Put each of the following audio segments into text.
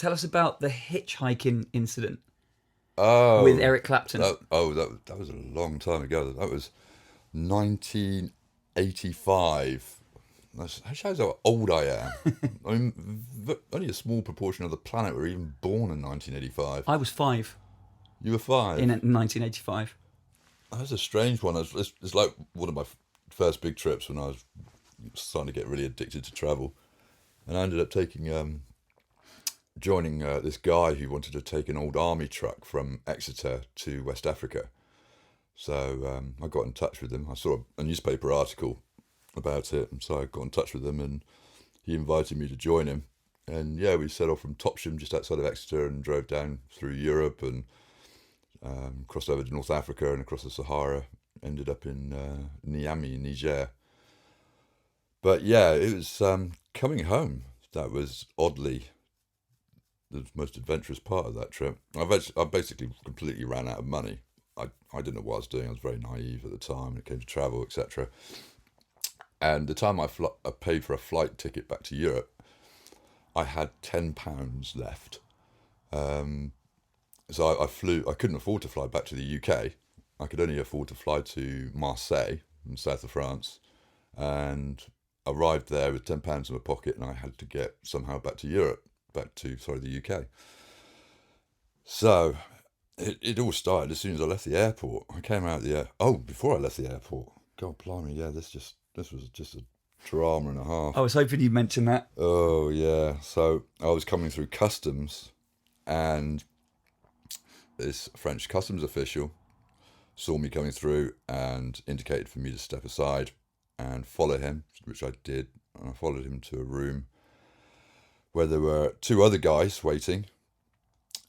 tell us about the hitchhiking incident Oh, with Eric Clapton. that was a long time ago. That was 1985. That shows how old I am. I mean, only a small proportion of the planet were even born in 1985. I was 5 You were 5. in 1985. That's a strange one. It's like one of my first big trips when I was starting to get really addicted to travel, and I ended up joining this guy who wanted to take an old army truck from Exeter to West Africa. So I got in touch with him. I saw a newspaper article about it, and so I got in touch with him, and he invited me to join him. And yeah, we set off from Topsham, just outside of Exeter, and drove down through Europe and crossed over to North Africa and across the Sahara. Ended up in Niamey, Niger. But yeah, it was coming home that was oddly the most adventurous part of that trip. I basically completely ran out of money. I didn't know what I was doing. I was very naive at the time when it came to travel, etc. And the time I paid for a flight ticket back to Europe, I had £10 left. So I flew. I couldn't afford to fly back to the UK. I could only afford to fly to Marseille in south of France, and arrived there with £10 in my pocket, and I had to get somehow back to Europe, the UK. So it all started as soon as I left the airport. I came out before I left the airport. God blimey, yeah, this was just a drama and a half. I was hoping you'd mention that. Oh yeah, so I was coming through customs, and this French customs official saw me coming through and indicated for me to step aside and follow him, which I did, and I followed him to a room where there were 2 other guys waiting.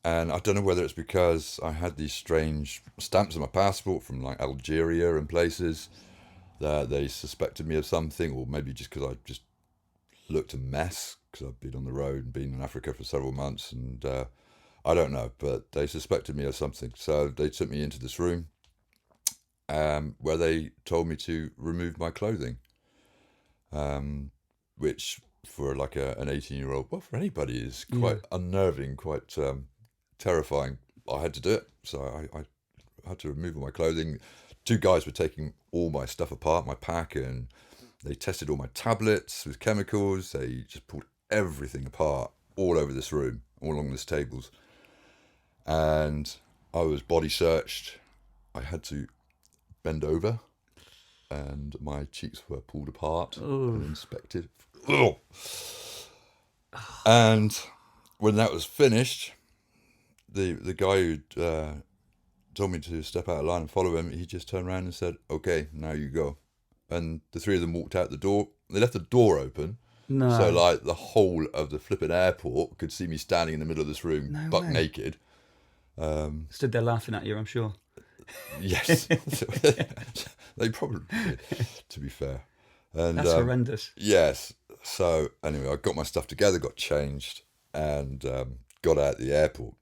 And I don't know whether it's because I had these strange stamps on my passport from like Algeria and places that they suspected me of something, or maybe just because I just looked a mess because I'd been on the road and been in Africa for several months, and I don't know, but they suspected me of something. So they took me into this room where they told me to remove my clothing, which for like an 18-year-old, well, for anybody is quite unnerving, quite terrifying. I had to do it, so I had to remove all my clothing. 2 guys were taking all my stuff apart, my pack, and they tested all my tablets with chemicals. They just pulled everything apart all over this room, all along these tables. And I was body searched. I had to bend over, and my cheeks were pulled apart and inspected. Ugh. And when that was finished, the guy who'd told me to step out of line and follow him, he just turned around and said, "Okay, now you go." And the 3 of them walked out the door. They left the door open. No. So like the whole of the flipping airport could see me standing in the middle of this room, No buck way. naked. Stood there laughing at you, I'm sure. Yes. They probably did, to be fair. And That's horrendous. yes. So anyway, I got my stuff together, got changed, and got out of the airport.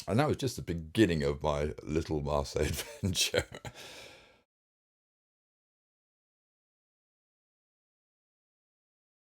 And that was just the beginning of my little Marseille adventure.